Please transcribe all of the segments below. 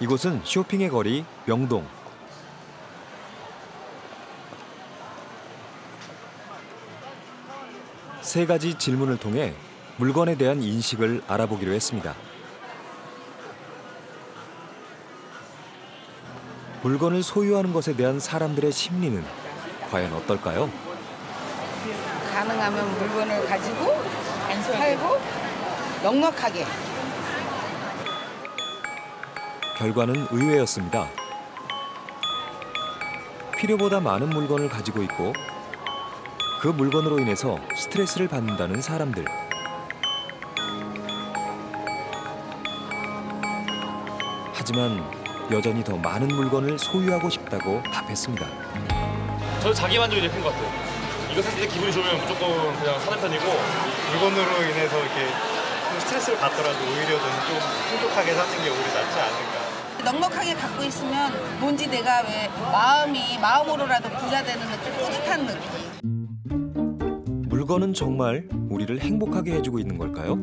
이곳은 쇼핑의 거리 명동. 세 가지 질문을 통해 물건에 대한 인식을 알아보기로 했습니다. 물건을 소유하는 것에 대한 사람들의 심리는 과연 어떨까요? 가능하면 물건을 가지고 팔고 넉넉하게. 결과는 의외였습니다. 필요보다 많은 물건을 가지고 있고 그 물건으로 인해서 스트레스를 받는다는 사람들. 하지만 여전히 더 많은 물건을 소유하고 싶다고 답했습니다. 저는 자기 만족이 제일 큰 것 같아요. 이거 샀을 때 기분이 좋으면 무조건 그냥 사는 편이고, 물건으로 인해서 이렇게 좀 스트레스를 받더라도 오히려 저는 좀 풍족하게 사는 게 오히려 낫지 않을까. 넉넉하게 갖고 있으면 뭔지 내가 왜 마음으로라도 부자 되는 느낌, 뿌듯한 느낌. 물건은 정말 우리를 행복하게 해주고 있는 걸까요?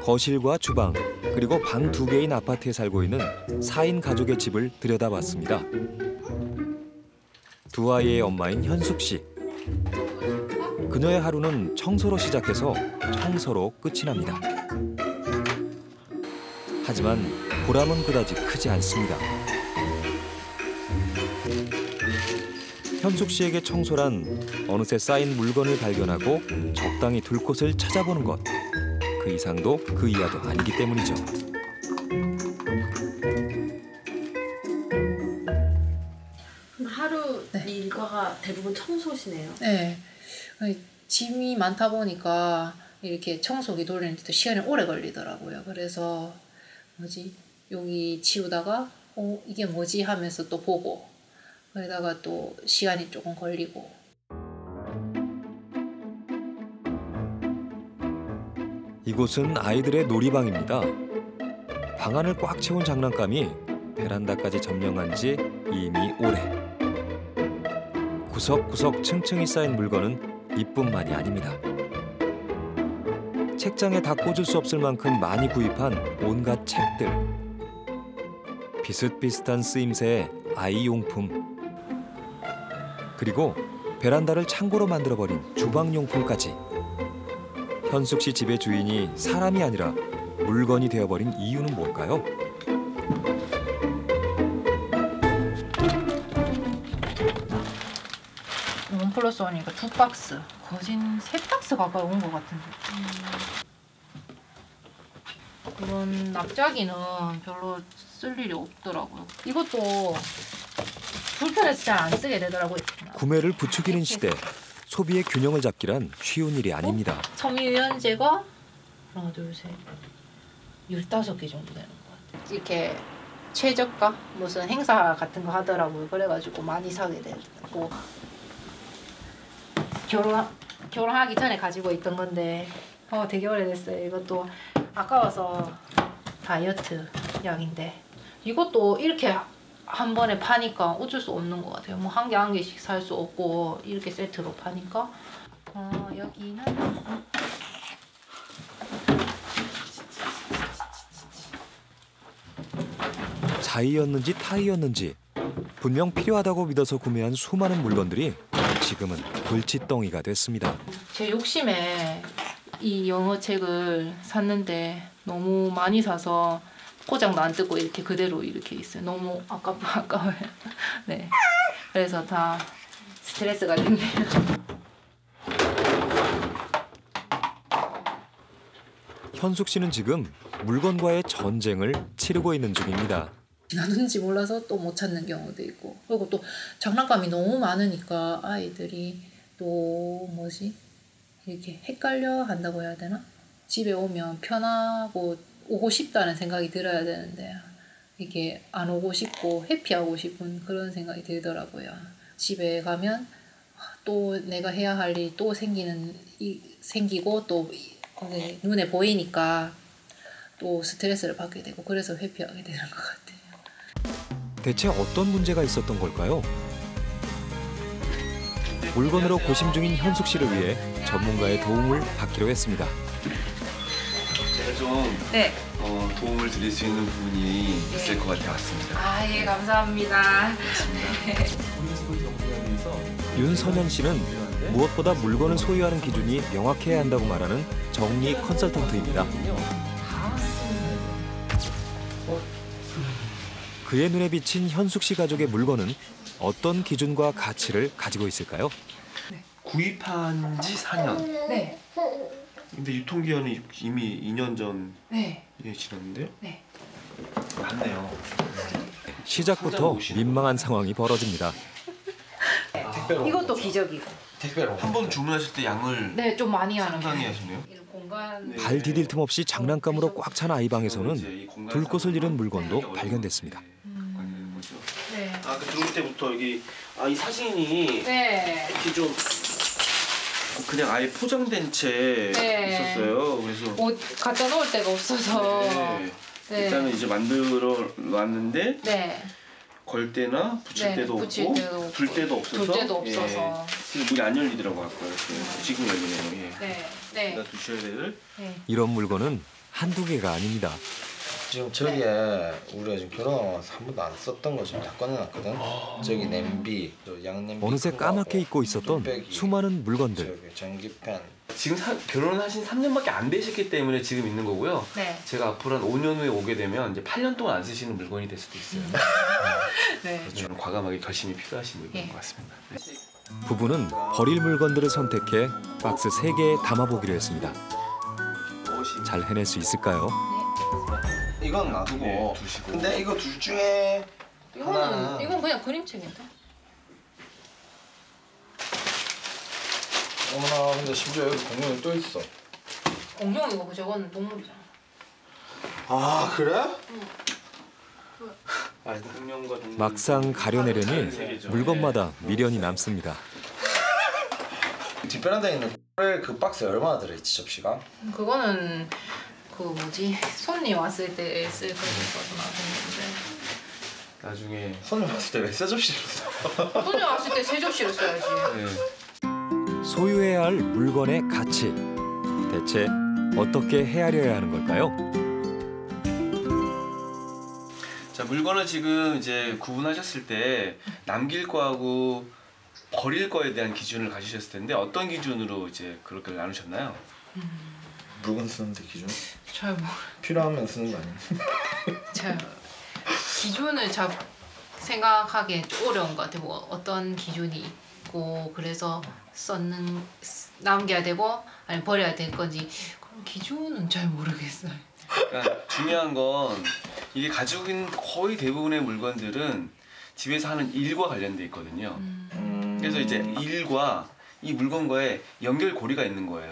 거실과 주방, 그리고 방 2개인 아파트에 살고 있는 4인 가족의 집을 들여다봤습니다. 두 아이의 엄마인 현숙 씨. 그녀의 하루는 청소로 시작해서 청소로 끝이 납니다. 하지만 보람은 그다지 크지 않습니다. 현숙 씨에게 청소란 어느새 쌓인 물건을 발견하고 적당히 둘 곳을 찾아보는 것. 그 이상도 그 이하도 아니기 때문이죠. 하루 일과가 대부분 청소시네요. 네. 짐이 많다 보니까 이렇게 청소기 돌리는데도 시간이 오래 걸리더라고요. 그래서 여기 치우다가 이게 뭐지 하면서 또 보고 그러다가 또 시간이 조금 걸리고. 이곳은 아이들의 놀이방입니다. 방 안을 꽉 채운 장난감이 베란다까지 점령한 지 이미 오래. 구석구석 층층이 쌓인 물건은 이뿐만이 아닙니다. 책장에 다 꽂을 수 없을 만큼 많이 구입한 온갖 책들. 비슷비슷한 쓰임새의 아이 용품. 그리고 베란다를 창고로 만들어버린 주방용품까지. 현숙 씨 집의 주인이 사람이 아니라 물건이 되어버린 이유는 뭘까요? 원 플러스 원이니까 2박스. 거진 3박스 가까이 온 것 같은데. 이런 납작이는 별로 쓸 일이 없더라고요. 이것도 불편해서 잘 안 쓰게 되더라고요. 구매를 부추기는 시대. 소비의 균형을 잡기란 쉬운 일이 아닙니다. 섬유유연제가 하나, 둘, 셋, 15개 정도 되는 것 같아요. 이렇게 최저가 무슨 행사 같은 거 하더라고요. 그래가지고 많이 사게 되고. 결혼하기 전에 가지고 있던 건데 되게 오래됐어요. 이것도 아까워서 다이어트 약인데 이것도 이렇게 한 번에 파니까 어쩔 수 없는 것 같아요. 뭐 한 개 한 개씩 살 수 없고 이렇게 세트로 파니까. 여기는 자의였는지 타의였는지 분명 필요하다고 믿어서 구매한 수많은 물건들이 지금은 골칫덩이가 됐습니다. 제 욕심에 이 영어책을 샀는데 너무 많이 사서 포장도 안 뜯고 이렇게 그대로 이렇게 있어요. 너무 아까워요. 네. 그래서 다 스트레스가 됐네요. 현숙 씨는 지금 물건과의 전쟁을 치르고 있는 중입니다. 나는지 몰라서 또 못 찾는 경우도 있고, 그리고 또 장난감이 너무 많으니까 아이들이 또 이렇게 헷갈려 한다고 해야 되나? 집에 오면 편하고 오고 싶다는 생각이 들어야 되는데 이게 안 오고 싶고 회피하고 싶은 그런 생각이 들더라고요. 집에 가면 또 내가 해야 할 일이 또 생기고 또 눈에 보이니까 또 스트레스를 받게 되고 그래서 회피하게 되는 것 같아요. 대체 어떤 문제가 있었던 걸까요? 물건으로 고심 중인 현숙 씨를 위해 전문가의 도움을 받기로 했습니다. 좀 네. 도움을 드릴 수 있는 부분이 있을 것 같았습니다. 아, 예, 감사합니다. 윤선현 씨는 무엇보다 물건을 소유하는 기준이 명확해야 한다고 말하는 정리 컨설턴트입니다. 그의 눈에 비친 현숙 씨 가족의 물건은 어떤 기준과 가치를 가지고 있을까요? 구입한 지 4년. 네. 근데 유통기한이 이미 2년 전에 네. 지났는데요? 네. 맞네요. 시작부터 민망한 상황이 벌어집니다. 이것도 기적이고. 택배로. 한 번 주문하실 때 양을 네, 좀 많이 하는 상당히 거예요. 하시네요. 공간. 발 디딜 틈 없이 장난감으로 꽉 찬 아이방에서는 둘 곳을 잃은 물건도 발견됐습니다. 네. 그 들어올 때부터 여기 이 사진이 네. 이렇게 좀 그냥 아예 포장된 채 네. 있었어요. 그래서 옷 갖다 놓을 데가 없어서. 네. 네. 일단은 이제 만들어 놨는데 네. 걸 때나 붙일 네, 때도 붙일 없고 때도 없고, 둘 때도 없어서 둘 때도 없어서. 그래서 문이 안 열리더라고요. 아까 지금 열리네요. 예. 네. 네. 나 두셔야 될 이런 물건은 한두 개가 아닙니다. 지금 저기에 우리가 지금 결혼하고 나서 한 번도 안 썼던 거 지금 다 꺼내놨거든. 저기 냄비, 또 양냄비. 어느새 까맣게 잊고 있었던 뚝배기, 수많은 물건들. 저기 전기팬. 지금 결혼하신 3년밖에 안 되셨기 때문에 지금 있는 거고요. 네. 제가 앞으로 한 5년 후에 오게 되면 이제 8년 동안 안 쓰시는 물건이 될 수도 있어요. 네. 저는 과감하게 결심이 필요하신 물건인 예. 것 같습니다. 네. 부부는 버릴 물건들을 선택해 박스 3개에 담아보기로 했습니다. 잘 해낼 수 있을까요? 이건 놔두고. 네, 두시고. 근데 이거 둘 중에 하나는 이건 그냥 그림책인데. 어머나, 근데 심지어 여기 공룡이 또 있어. 공룡이고 저거는 동물이잖아. 아, 그래? 막상 가려내려니 물건마다 미련이 남습니다. 뒷베란다에 있는 그 박스에 얼마나 들어있지, 접시가? 그거는 그 뭐지 손님 왔을 때 쓸 거라서 놔뒀는데. 나중에 손님 왔을 때 왜 새 접시를 써? 손님 왔을 때 새 접시를 써야지. 네. 소유해야 할 물건의 가치. 대체 어떻게 헤아려야 하는 걸까요? 자, 물건을 지금 이제 구분하셨을 때 남길 거하고 버릴 거에 대한 기준을 가지셨을 텐데 어떤 기준으로 이제 그렇게 나누셨나요? 물건 쓰는데 기준? 잘 필요하면 쓰는 거 아니야? 기준을 잘 생각하기 어려운 것 같아요. 뭐 어떤 기준이 있고 그래서 남겨야 되고 아니 버려야 될 건지 그런 기준은 잘 모르겠어요. 그러니까 중요한 건 이게 가지고 있는 거의 대부분의 물건들은 집에서 하는 일과 관련돼 있거든요. 그래서 이제 일과 이 물건과의 연결고리가 있는 거예요.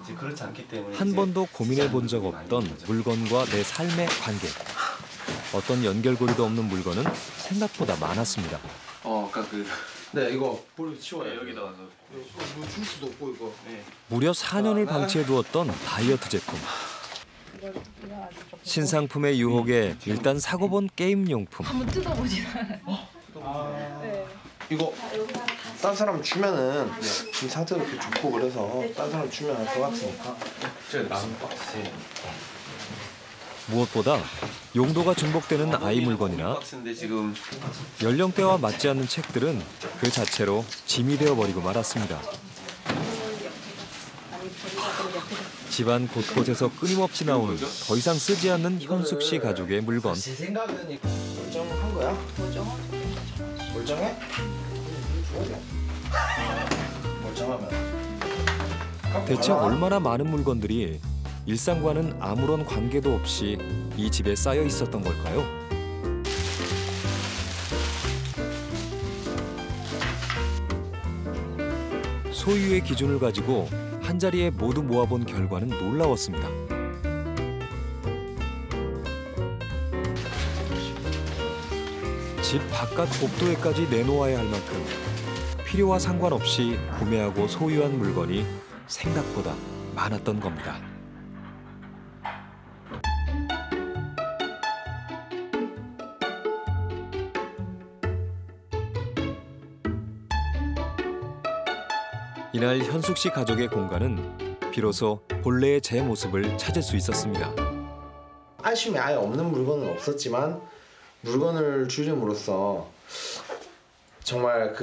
이제 그렇지 않기 때문에 한 번도 고민해 본 적 없던 물건과 내 삶의 관계. 어떤 연결고리도 없는 물건은 생각보다 많았습니다. 아까 네, 이거 버리고 치워요. 여기다 와서 뭐 줄 수도 없고 이거. 네. 무려 4년을 방치해두었던 다이어트 제품. 신상품의 유혹에 일단 사고 본 게임 용품. 한번 뜯어보진 않아요. 네. 이거 딴 사람 주면은 지금 상태도 이렇게 좋고 그래서 딴 사람 주면 할 것 같으니까. 제가 남은 박스. 무엇보다 용도가 중복되는 아이 물건이나 박스인데 지금 연령대와 맞지 않는 책들은 그 자체로 짐이 되어버리고 말았습니다. 집안 곳곳에서 끊임없이 나오는 더 이상 쓰지 않는 현숙 씨 가족의 물건. 제 생각은 이거 멀쩡한 거야? 멀쩡해? 멀쩡하면. 대체 얼마나 많은 물건들이 일상과는 아무런 관계도 없이 이 집에 쌓여 있었던 걸까요? 소유의 기준을 가지고 한자리에 모두 모아본 결과는 놀라웠습니다. 집 바깥 복도에까지 내놓아야 할 만큼 필요와 상관없이 구매하고 소유한 물건이 생각보다 많았던 겁니다. 이날 현숙 씨 가족의 공간은 비로소 본래의 제 모습을 찾을 수 있었습니다. 아쉬움이 아예 없는 물건은 없었지만 물건을 줄임으로써 정말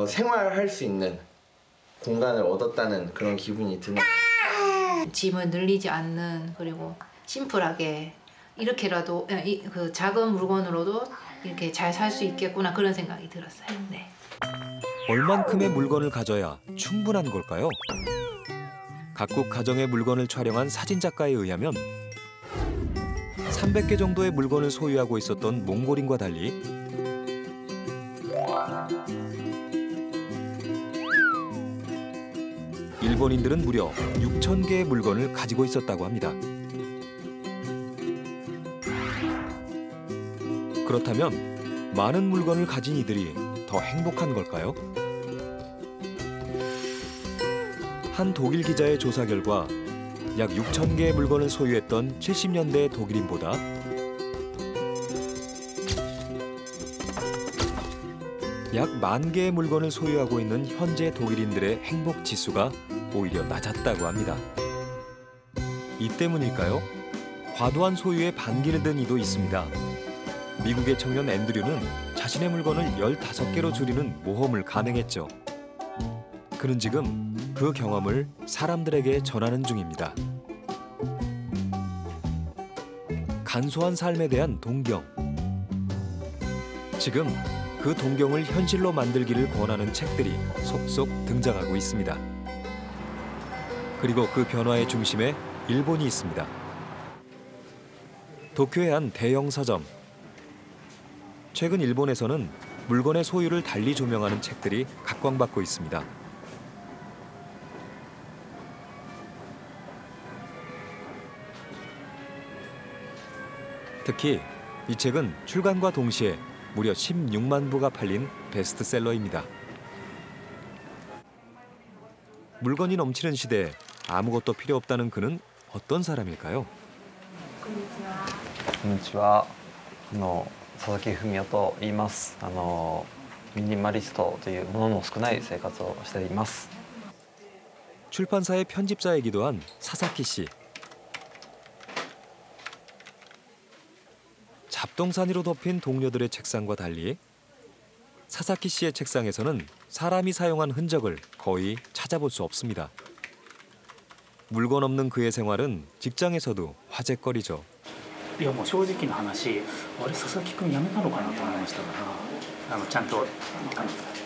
생활할 수 있는 공간을 얻었다는 그런 기분이 드는. 짐을 늘리지 않는, 그리고 심플하게 이렇게라도 그 작은 물건으로도 이렇게 잘 살 수 있겠구나, 그런 생각이 들었어요. 네. 얼만큼의 물건을 가져야 충분한 걸까요? 각국 가정의 물건을 촬영한 사진작가에 의하면 300개 정도의 물건을 소유하고 있었던 몽골인과 달리 일본인들은 무려 6,000개의 물건을 가지고 있었다고 합니다. 그렇다면 많은 물건을 가진 이들이 더 행복한 걸까요? 한 독일 기자의 조사 결과 약 6,000개의 물건을 소유했던 70년대 독일인보다 약 10,000개의 물건을 소유하고 있는 현재 독일인들의 행복 지수가 오히려 낮았다고 합니다. 이 때문일까요? 과도한 소유에 반기를 든 이도 있습니다. 미국의 청년 앤드류는 자신의 물건을 15개로 줄이는 모험을 감행했죠. 그는 지금 그 경험을 사람들에게 전하는 중입니다. 간소한 삶에 대한 동경. 지금 그 동경을 현실로 만들기를 권하는 책들이 속속 등장하고 있습니다. 그리고 그 변화의 중심에 일본이 있습니다. 도쿄의 한 대형 서점. 최근 일본에서는 물건의 소유를 달리 조명하는 책들이 각광받고 있습니다. 특히 이 책은 출간과 동시에 무려 16만 부가 팔린 베스트셀러입니다. 물건이 넘치는 시대에 아무것도 필요 없다는 그는 어떤 사람일까요? こんにちは。佐々木文夫と言います。ミニマリストというものの少ない生活をしています。 출판사의 편집자이기도 한 사사키 씨. 잡동사니로 덮인 동료들의 책상과 달리 사사키 씨의 책상에서는 사람이 사용한 흔적을 거의 찾아볼 수 없습니다. 물건 없는 그의 생활은 직장에서도 화제거리죠. いやもう正直な話、あれ佐々木君辞めたのかなと思いましたから、ちゃんと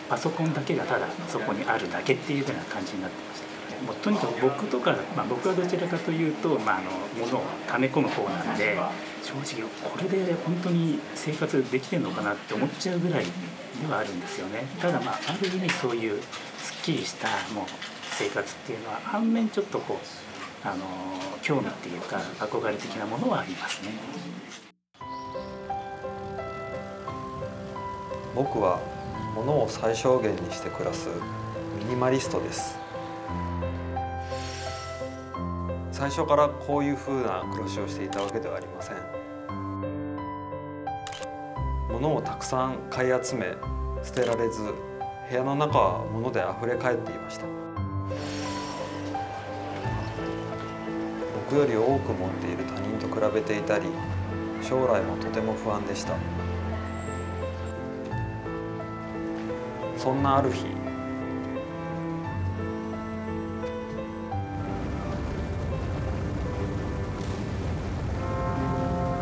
パソコンだけがただそこにあるだけっていうような感じになってました。もうとにかく僕とか、僕はどちらかというと、物を溜め込む方なんで、正直これで本当に生活できてるのかなって思っちゃうぐらいではあるんですよね。ただある意味そういうすっきりしたもう生活っていうのは反面ちょっとこう興味っていうか憧れ的なものはありますね。僕は物を最小限にして暮らすミニマリストです。最初からこういう風な暮らしをしていたわけではありません。物をたくさん買い集め捨てられず、部屋の中は物であふれ返っていました。僕より多く持っている他人と比べていたり、将来もとても不安でした。そんなある日、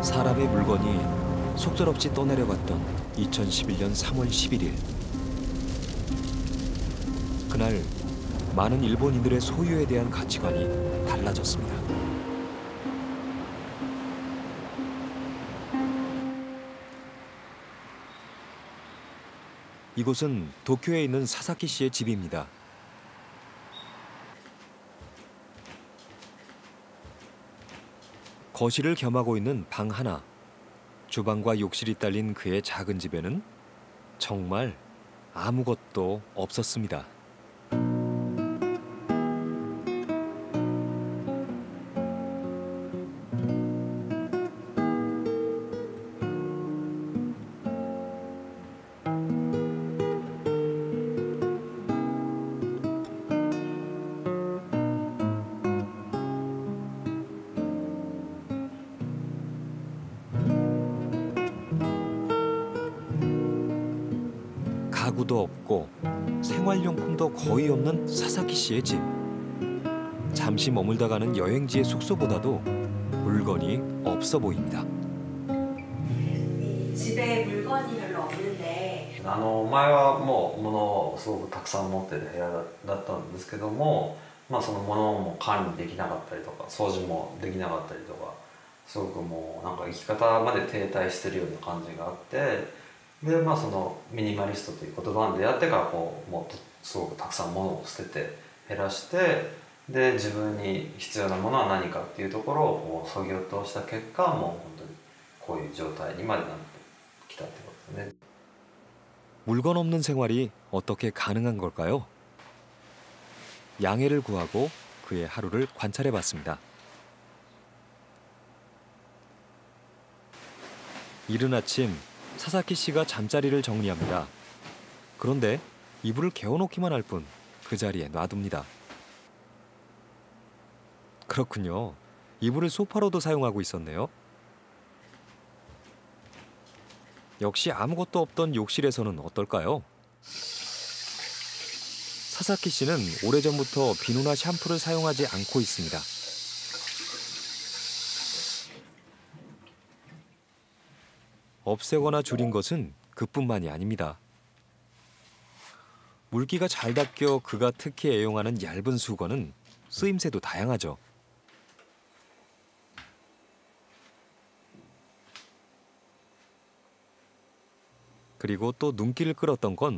사람의 물건이 속절없이 떠내려갔던 2011년 3월 11일. 그날 많은 일본인들의 소유에 대한 가치관이 달라졌습니다. 이곳은 도쿄에 있는 사사키 씨의 집입니다. 거실을 겸하고 있는 방 하나, 주방과 욕실이 딸린 그의 작은 집에는 정말 아무것도 없었습니다. 가구도 없고 생활용품도 거의 없는 사사키 씨의 집. 잠시 머물다 가는 여행지의 숙소보다도 물건이 없어 보입니다. 집에 물건이 별로 없는데 前はもう物をすごくたくさん持ってる部屋だったんですけども、その物も管理できなかったりとか掃除もできなかったりとか、すごくもうなんか生き方まで停滞してるような感じがあって、でそのミニマリストという言葉に出会ってからこうもっとすごくたくさん物を捨てて減らして、で自分に必要なものは何かっていうところをこう削ぎ落とした結果、もう本当にこういう状態にまでなってきたってことですね。 물건 없는 생활이 어떻게 가능한 걸까요? 양해를 구하고 그의 하루를 관찰해봤습니다. 이른 아침 사사키 씨가 잠자리를 정리합니다. 그런데 이불을 개어놓기만 할 뿐 그 자리에 놔둡니다. 그렇군요. 이불을 소파로도 사용하고 있었네요. 역시 아무것도 없던 욕실에서는 어떨까요? 사사키 씨는 오래전부터 비누나 샴푸를 사용하지 않고 있습니다. 없애거나 줄인 것은 그뿐만이 아닙니다. 물기가 잘 닦여 그가 특히 애용하는 얇은 수건은 쓰임새도 다양하죠. 그리고 또 눈길을 끌었던 건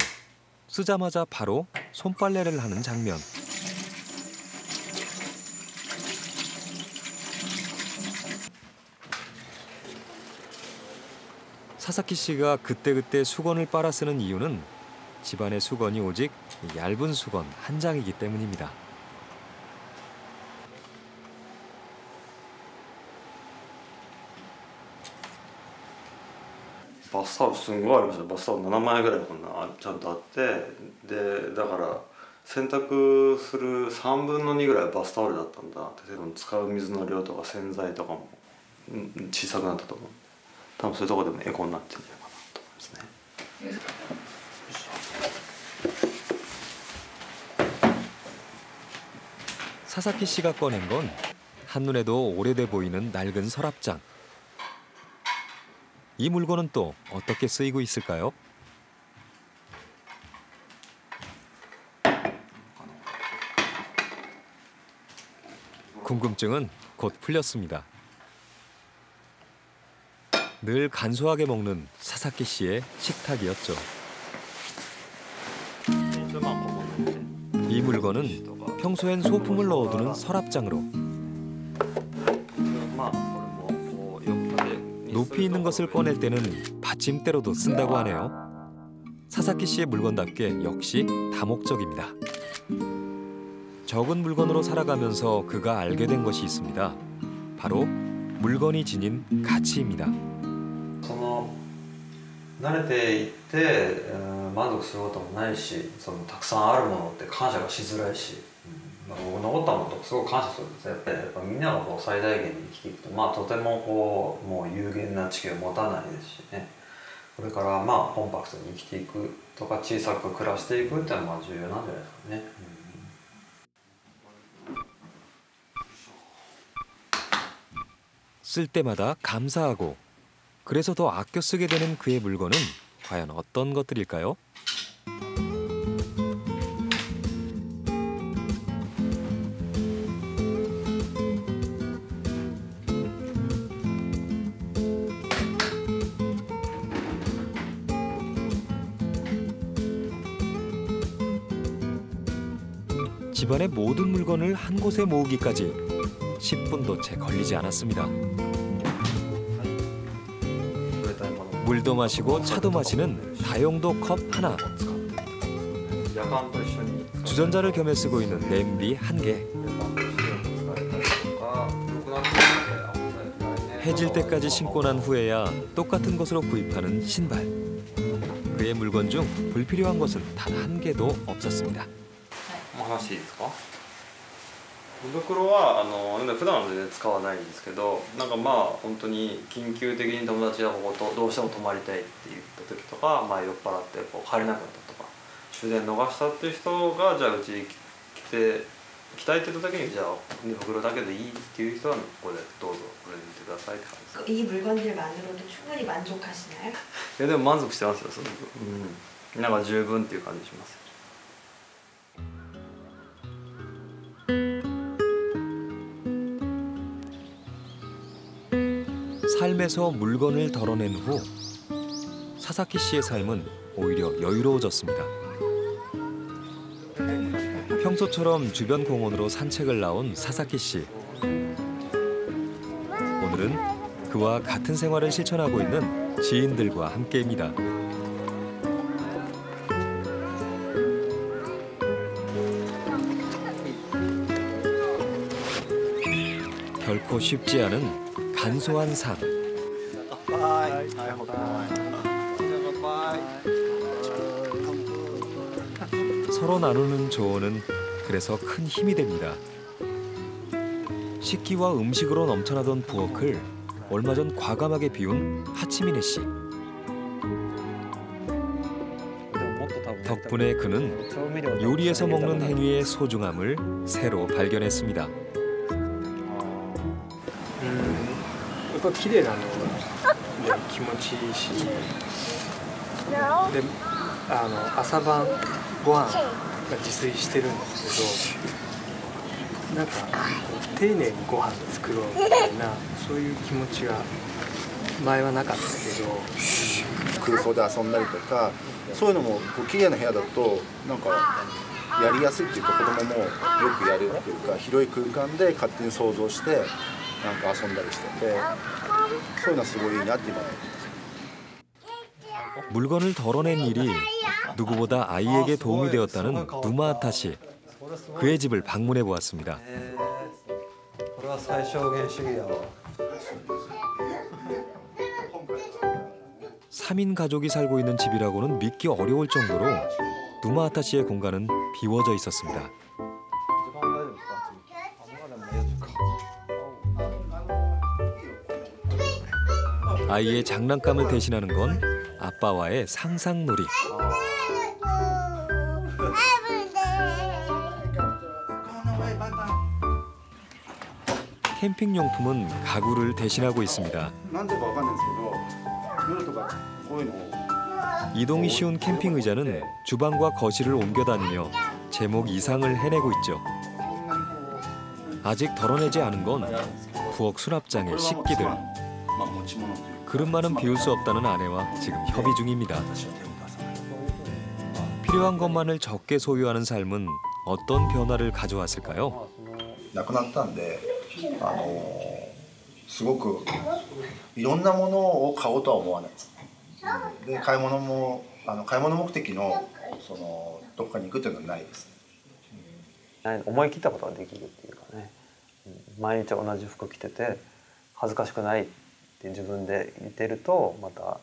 쓰자마자 바로 손빨래를 하는 장면. 사사키 씨가 그때그때 수건을 빨아 쓰는 이유는 집안의 수건이 오직 얇은 수건 한 장이기 때문입니다.バスタオルすんごいありました。バスタオル7枚ぐらいこんなちゃんとあって、でだから洗濯する3分の2ぐらいバスタオルだったんだって、使う水の量とか洗剤とかも小さくなったと思う。多分そういうところでもエコになってるんじゃないかなと思いますね。사사키 씨가 꺼낸 건 한눈에도 오래돼 보이는 낡은 서랍장. 이 물건은 또 어떻게 쓰이고 있을까요? 궁금증은 곧 풀렸습니다. 늘 간소하게 먹는 사사키 씨의 식탁이었죠. 이 물건은 평소엔 소품을 넣어두는 서랍장으로. 높이 있는 것을 꺼낼 때는 받침대로도 쓴다고 하네요. 사사키 씨의 물건답게 역시 다목적입니다. 적은 물건으로 살아가면서 그가 알게 된 것이 있습니다. 바로 물건이 지닌 가치입니다. 慣れていって満足することもないし、たくさんあるものって感謝がしづらいし、残ったものとすごく感謝するんですね。やっぱみんながこう最大限に生きていくと、とてもこうもう有限な地球を持たないですしね。これからコンパクトに生きていくとか小さく暮らしていくっていうのは重要なんじゃないですかね。쓸 때마다 감사하고 그래서 더 아껴 쓰게 되는 그의 물건은 과연 어떤 것들일까요? 집안의 모든 물건을 한 곳에 모으기까지 10분도 채 걸리지 않았습니다. 물도 마시고 차도 마시는 다용도 컵 하나. 주전자를 겸해 쓰고 있는 냄비 1개. 해질 때까지 신고 난 후에야 똑같은 것으로 구입하는 신발. 그의 물건 중 불필요한 것은 단 1개도 없었습니다. 話いいですか？手袋は普段は全然使わないんですけど、なんか本当に緊急的に友達がこことどうしても泊まりたいって言った時とか、酔っ払ってこう帰れなかったとか、終電逃したっていう人がじゃあうち来たいって言った時にじゃあ袋だけでいいっていう人はこれどうぞこれで言ってくださいって感じです。 이 물건들만으로도 충분히 만족하시나요? いやでも満足してますよすごく。なんか十分っていう感じします。 삶에서 물건을 덜어낸 후 사사키 씨의 삶은 오히려 여유로워졌습니다. 평소처럼 주변 공원으로 산책을 나온 사사키 씨. 오늘은 그와 같은 생활을 실천하고 있는 지인들과 함께입니다. 결코 쉽지 않은 간소한 삶. 서로 나누는 조언은 그래서 큰 힘이 됩니다. 식기와 음식으로 넘쳐나던 부엌을 얼마 전 과감하게 비운 하치미네 씨. 덕분에 그는 요리에서 먹는 행위의 소중함을 새로 발견했습니다. やっぱ綺麗なので気持ちいいし、で朝晩ご飯が自炊してるんですけど、なんか丁寧にご飯作ろうみたいなそういう気持ちが前はなかったけど、空想で遊んだりとかそういうのも綺麗な部屋だとなんかやりやすいっていうか子供もよくやるっていうか広い空間で勝手に想像してなんか遊んだりしててそういうのはすごいいいなって今思ってます。 물건을 덜어낸 일이 누구보다 아이에게 도움이 되었다는 누마하타 씨. 그의 집을 방문해 보았습니다. これは最小限主義やわ. 3인 가족이 살고 있는 집이라고는 믿기 어려울 정도로 누마하타 씨의 공간은 비워져 있었습니다. 아이의 장난감을 대신하는 건 아빠와의 상상놀이. 캠핑용품은 가구를 대신하고 있습니다. 이동이 쉬운 캠핑 의자는 주방과 거실을 옮겨 다니며 제목 이상을 해내고 있죠. 아직 덜어내지 않은 건 부엌 수납장의 식기들. 그릇만은 비울 수 없다는 아내와 지금 협의 중입니다. 필요한 것만을 적게 소유하는 삶은 어떤 변화를 가져왔을까요? なくなったんで、すごくいろんなものを買おうとは思わないです。で、買い物も買い物目的のどこかに行くっていうのはないです。思い切ったことができるっていうかね。毎日同じ服着てて恥ずかしくないって自分で言ってるとまた、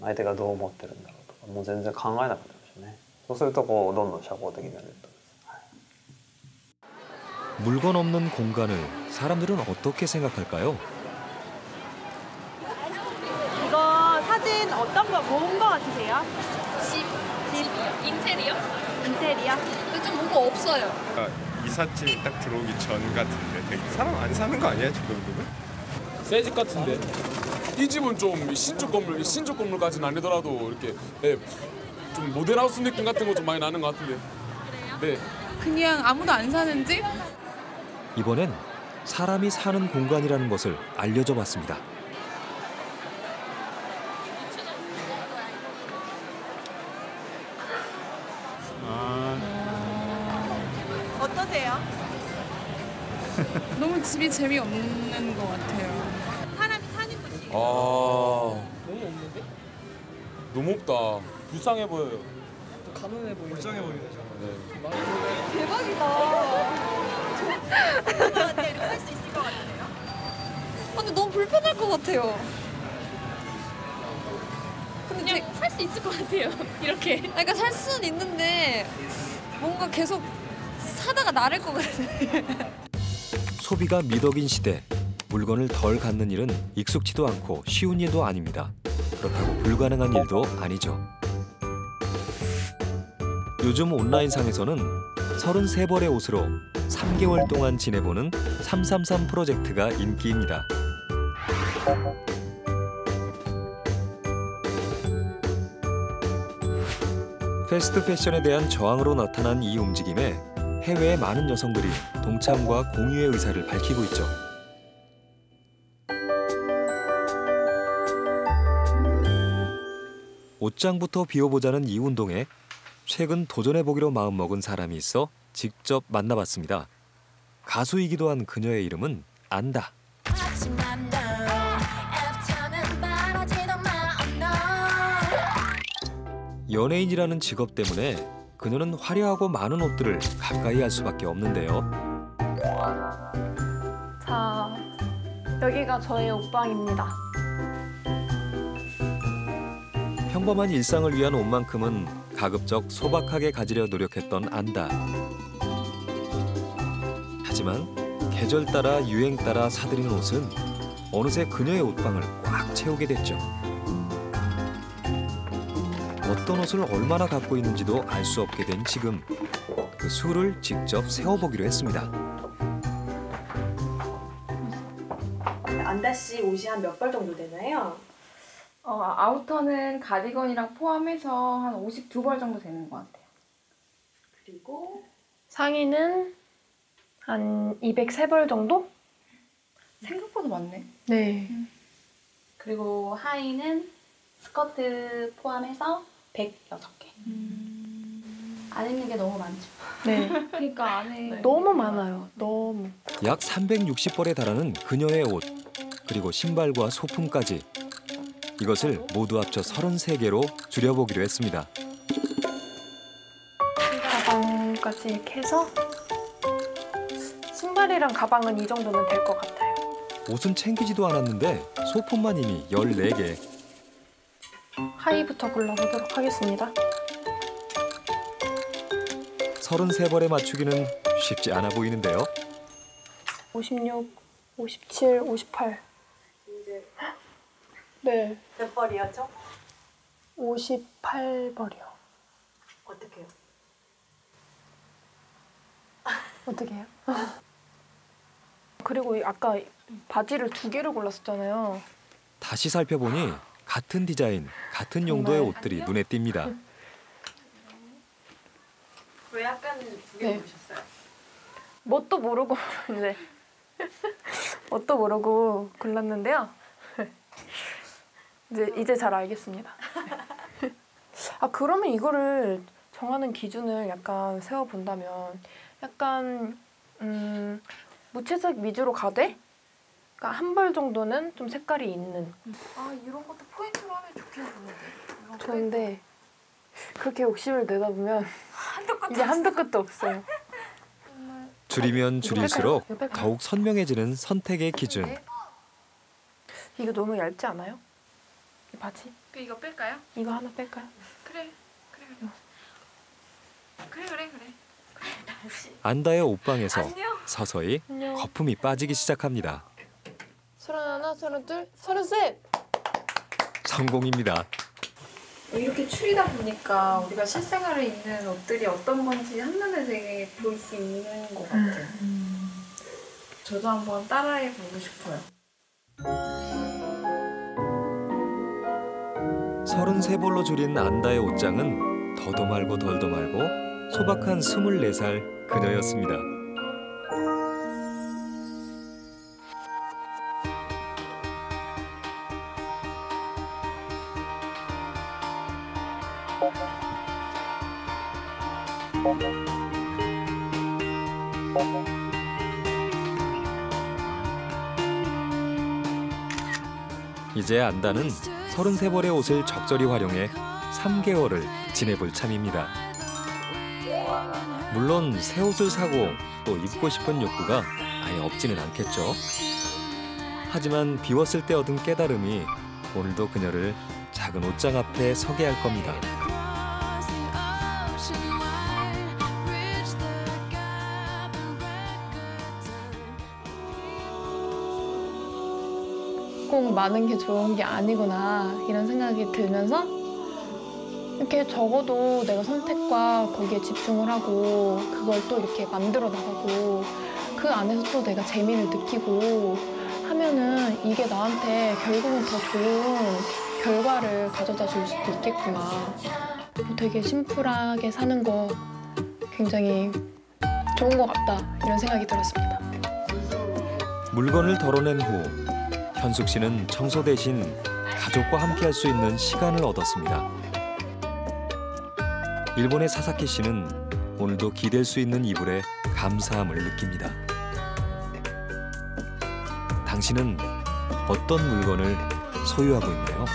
相手がどう思ってるんだろうとかもう全然考えなくなるしね。そうするとこうどんどん社交的になると。 물건 없는 공간을 사람들은 어떻게 생각할까요? 이거 사진 어떤 거 본 거 같으세요? 집이요? 인테리어? 인테리어? 좀 뭔가 없어요. 이삿짐 딱 들어오기 전 같은데 되게 사람 안 사는 거 아니야 지금 정도면? 새 집 같은데 이 집은 좀 신축 건물까지는 아니더라도 이렇게 좀 모델하우스 느낌 같은 거 좀 많이 나는 것 같은데. 네. 그냥 아무도 안 사는 집? 이번엔 사람이 사는 공간이라는 것을 알려줘 봤습니다. 어떠세요? 너무 집이 재미없는 것 같아요. 사람이 사는 곳이. 너무 없는데? 너무 없다. 불쌍해 보여요. 가난해 보이네. 불쌍해 보이네. 대박이다. 이렇게 살 수 있을 것 같아요? 근데 너무 불편할 것 같아요. 근데 그냥 살 수 있을 것 같아요. 이렇게. 그러니까 살 수는 있는데 뭔가 계속 사다가 나를 것 같아요. 소비가 미덕인 시대. 물건을 덜 갖는 일은 익숙지도 않고 쉬운 일도 아닙니다. 그렇다고 불가능한 일도 아니죠. 요즘 온라인상에서는 33벌의 옷으로 3개월 동안 지내보는 333 프로젝트가 인기입니다. 패스트 패션에 대한 저항으로 나타난 이 움직임에 해외의 많은 여성들이 동참과 공유의 의사를 밝히고 있죠. 옷장부터 비워보자는 이 운동에 최근 도전해보기로 마음먹은 사람이 있어 직접 만나봤습니다. 가수이기도 한 그녀의 이름은 안다. 연예인이라는 직업 때문에 그녀는 화려하고 많은 옷들을 가까이 할 수밖에 없는데요. 자, 여기가 저의 옷방입니다. 평범한 일상을 위한 옷만큼은 가급적 소박하게 가지려 노력했던 안다. 하지만 계절 따라 유행 따라 사들이는 옷은 어느새 그녀의 옷방을 꽉 채우게 됐죠. 어떤 옷을 얼마나 갖고 있는지도 알 수 없게 된 지금 그 수를 직접 세어보기로 했습니다. 안다 씨 옷이 한 몇 벌 정도 되나요? 아우터는 가디건이랑 포함해서 한 52벌 정도 되는 것 같아요. 그리고 상의는 한 203벌 정도? 생각보다 많네. 네. 그리고 하의는 스커트 포함해서 106개. 안 입는 게 너무 많죠. 네. 그러니까 안에 너무 많아요. 너무. 약 360벌에 달하는 그녀의 옷, 그리고 신발과 소품까지 이것을 모두 합쳐 33개로 줄여보기로 했습니다. 가방까지 이렇게 해서 신발이랑 가방은 이 정도면 될 것 같아요. 옷은 챙기지도 않았는데 소품만 이미 14개. 하의부터 골라보도록 하겠습니다. 33벌에 맞추기는 쉽지 않아 보이는데요. 56, 57, 58. 네. 몇 벌이었죠? 58벌이요. 어떻게요? 어떻게 해요? 그리고 아까 바지를 2개를 골랐었잖아요. 다시 살펴보니 같은 디자인, 같은 용도의 옷들이 눈에 띕니다. 왜 약간 2개 고르셨어요? 뭣도 모르고 이제 뭣도 모르고 골랐는데요. 이제 잘 알겠습니다. 그러면 이거를 정하는 기준을 약간 세워본다면 약간 무채색 위주로 가되 그러니까 한 벌 정도는 좀 색깔이 있는. 이런 것도 포인트로 하면 좋겠는데. 좋은데 그렇게 욕심을 내다 보면 이제 한도 끝도 없어요. 줄이면 줄일수록 더욱 선명해지는 선택의 기준. 이거 너무 얇지 않아요? 이 바지? 이거 뺄까요? 이거 하나 뺄까요? 그래. 다시. 안다의 옷방에서 안녕. 서서히 안녕. 거품이 빠지기 시작합니다. 31, 32, 33! 성공입니다. 이렇게 추리다 보니까 우리가 실생활에 입는 옷들이 어떤 건지 한눈에 되게 볼 수 있는 것 같아요. 저도 한번 따라해보고 싶어요. 33벌로 줄인 안다의 옷장은 더도 말고 덜도 말고 소박한 24살 그녀였습니다. 이제 안다는 33벌의 옷을 적절히 활용해 3개월을 지내볼 참입니다. 물론 새 옷을 사고 또 입고 싶은 욕구가 아예 없지는 않겠죠. 하지만 비웠을 때 얻은 깨달음이 오늘도 그녀를 작은 옷장 앞에 서게 할 겁니다. 꼭 많은 게 좋은 게 아니구나 이런 생각이 들면서 이렇게 적어도 내가 선택과 거기에 집중을 하고 그걸 또 이렇게 만들어 나가고 그 안에서 또 내가 재미를 느끼고 하면은 이게 나한테 결국은 더 좋은 결과를 가져다 줄 수도 있겠구나. 되게 심플하게 사는 거 굉장히 좋은 것 같다 이런 생각이 들었습니다. 물건을 덜어낸 후 현숙 씨는 청소 대신 가족과 함께 할 수 있는 시간을 얻었습니다. 일본의 사사키 씨는 오늘도 기댈 수 있는 이불에 감사함을 느낍니다. 당신은 어떤 물건을 소유하고 있나요?